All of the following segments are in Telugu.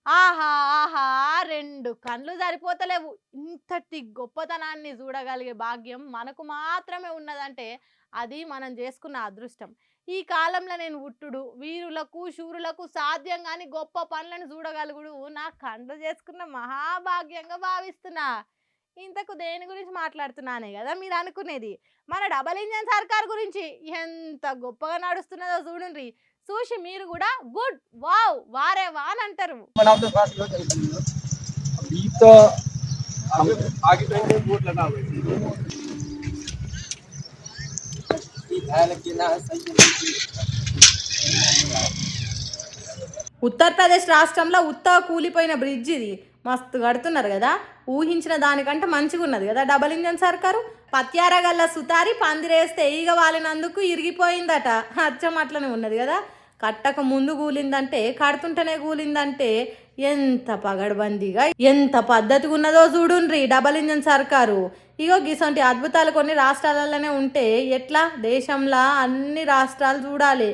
ఆహా! ఆహా! 2 కండ్లు సరిపోతలేవు. ఇంతటి గొప్పతనాన్ని చూడగలిగే భాగ్యం మనకు మాత్రమే ఉన్నదంటే, అది మనం చేసుకున్న అదృష్టం. ఈ కాలంలో నేను పుట్టుడు, వీరులకు, శూరులకు సాధ్యం గాని గొప్ప పనులను చూడగలుగుడు నా కండ్లు చేసుకున్న మహాభాగ్యంగా భావిస్తున్నా. ఇంతకు దేని గురించి మాట్లాడుతున్నానే గదా మీరనుకునేది. మన డబుల్ ఇంజిన్ సర్కార్ గురించి. ఎంత గొప్పగా నడుస్తున్నదో చూడుండ్రి. చూసి మీరు గూడా గుడ్, వావ్, వారే వా అని అంటారు. one of the first look अभी तो हम आगे तो बोट लगा हुआ ఉత్తరప్రదేశ్ రాష్ట్రంలో ఉత్తగా కూలిపోయిన బ్రిడ్జ్ ఇది. మస్తు కడుతున్నారు కదా. ఊహించిన దానికంటే మంచిగా ఉన్నది కదా డబల్ ఇంజన్ సర్కారు. పత్యారగల్ల సుతారి పందిరేస్తే ఈగ వాలినందుకు ఇరిగిపోయిందట. అచ్చం అట్లనే ఉన్నది కదా. కట్టక ముందు కూలిందంటే కడుతుంటేనే కూలిందంటే ఎంత పగడబందీగా ఎంత పద్ధతిగా ఉన్నదో చూడుండ్రి డబల్ ఇంజన్ సర్కారు. ఇగో గిసంటి అద్భుతాలు కొన్ని రాష్ట్రాలలోనే ఉంటే ఎట్లా దేశంలో అన్ని రాష్ట్రాలు చూడాలి.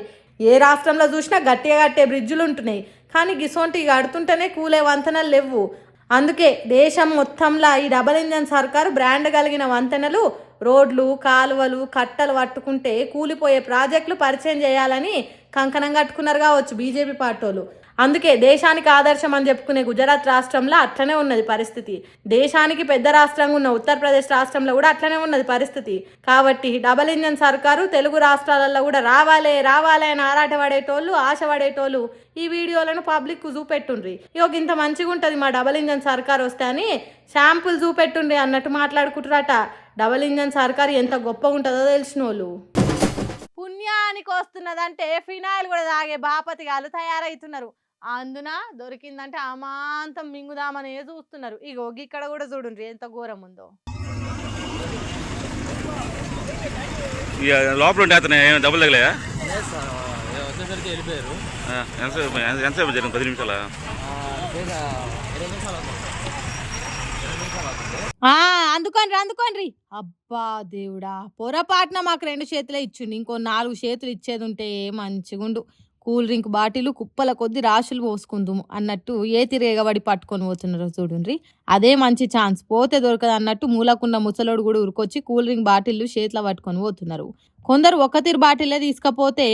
ఏ రాష్ట్రంలో చూసినా గట్టిగా కట్టే బ్రిడ్జులు ఉంటున్నాయి, కానీ గిసొంటి కడుతుంటేనే కూలే వంతెనలు లేవు. అందుకే దేశం మొత్తంలో ఈ డబల్ ఇంజన్ సర్కారు బ్రాండ్ కలిగిన వంతెనలు, రోడ్లు, కాలువలు, కట్టలు పట్టుకుంటే కూలిపోయే ప్రాజెక్టులు పరిచయం చేయాలని కంకణం కట్టుకున్నారు కావచ్చు బీజేపీ పార్టీలు. అందుకే దేశానికి ఆదర్శం అని చెప్పుకునే గుజరాత్ రాష్ట్రంలో అట్లనే ఉన్నది పరిస్థితి. దేశానికి పెద్ద రాష్ట్రంగా ఉన్న ఉత్తరప్రదేశ్ రాష్ట్రంలో కూడా అట్లనే ఉన్నది పరిస్థితి. కాబట్టి డబల్ ఇంజన్ సర్కారు తెలుగు రాష్ట్రాలలో కూడా రావాలే రావాలే అని ఆరాటపడేటోళ్ళు, ఆశపడేటోళ్ళు ఈ వీడియోలను పబ్లిక్ చూపెట్టుండ్రి. ఇక ఇంత మంచిగా ఉంటుంది మా డబల్ ఇంజన్ సర్కార్ వస్తే అని శాంపుల్ చూపెట్టుండ్రి అన్నట్టు మాట్లాడుకుంటారట. డబల్ ఇంజన్ సర్కారు ఎంత గొప్పగా ఉంటుందో తెలిసిన వాళ్ళు. పుణ్యానికి వస్తున్నదంటే ఫినాయిల్ కూడా తాగే బాపతిగాలు తయారవుతున్నారు. అందున దొరికిందంటే అమాంతం మింగుదామనే చూస్తున్నారు. ఇగో ఇక్కడ కూడా చూడండి ఎంత ఘోరం ఉందో. లోపల ఉంటే అతను డబ్బులు తగలయా? వచ్చేసరికి వెళ్ళిపోయారు. ఎంతసేపు జరిగింది? 10 నిమిషాలా? అందుకోండి. అబ్బా దేవుడా, పొరపాటున మాకు 2 చేతులే ఇచ్చిండు. ఇంకో 4 చేతులు ఇచ్చేది ఉంటే మంచిగుండు. కూల్ డ్రింక్ బాటిల్ కుప్పల కొద్ది రాశులు పోసుకుందాము అన్నట్టు ఏ తిరేగబడి పట్టుకొని పోతున్నారు చూడండి. అదే మంచి ఛాన్స్, పోతే దొరకదు అన్నట్టు మూలకున్న ముసలోడు కూడా ఉరికొచ్చి కూల్ డ్రింక్ బాటిల్లు చేతిలో పట్టుకొని పోతున్నారు. కొందరు ఒక తీరు బాటిలే తీసుకపోతే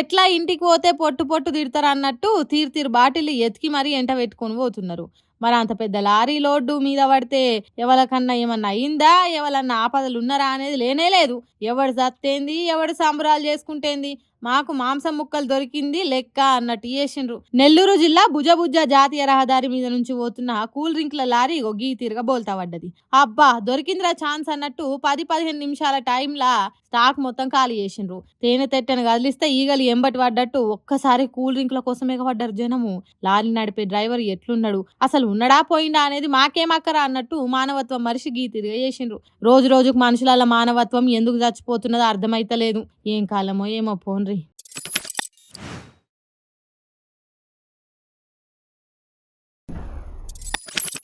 ఎట్లా ఇంటికి పోతే పొట్టు పొట్టు తిడతారు అన్నట్టు తీరు బాటిల్ ఎతికి మరీ ఎంట పెట్టుకొని పోతున్నారు. మరి అంత పెద్ద లారీ లోడ్డు మీద పడితే ఎవరికన్నా ఏమన్నా అయిందా, ఎవరన్నా ఆపదలు ఉన్నారా అనేది లేనే లేదు. ఎవడు సత్తేంది, ఎవడు సంబరాలు చేసుకుంటేంది, మాకు మాంసం ముక్కలు దొరికింది లెక్క అన్నట్టు చేసిండ్రు. నెల్లూరు జిల్లా భుజబుజ్జ జాతీయ రహదారి మీద నుంచి పోతున్న కూల్ డ్రింక్ల లారీ ఒగ్గి తిరగ బోల్తా పడ్డది. అబ్బా దొరికిందిరా ఛాన్స్ అన్నట్టు 10-15 నిమిషాల టైంలా స్టాక్ మొత్తం ఖాళీ చేసిండ్రు. తేనె తెట్టని కదిలిస్తే ఈగలు ఎంబటి పడ్డట్టు ఒక్కసారి కూల్ డ్రింక్ల కోసం ఎగబడ్డారు జనము. లారీ నడిపే డ్రైవర్ ఎట్లున్నాడు, అసలు ఉన్నాడా పోయిండా అనేది మాకేమక్కరా అన్నట్టు మానవత్వం మనిషి గీతిరిగా చేసిండ్రు. రోజు రోజుకు మనుషుల మానవత్వం ఎందుకు చచ్చిపోతున్నదో అర్థమైతలేదు. ఏం కాలమో ఏమో పోన్రి.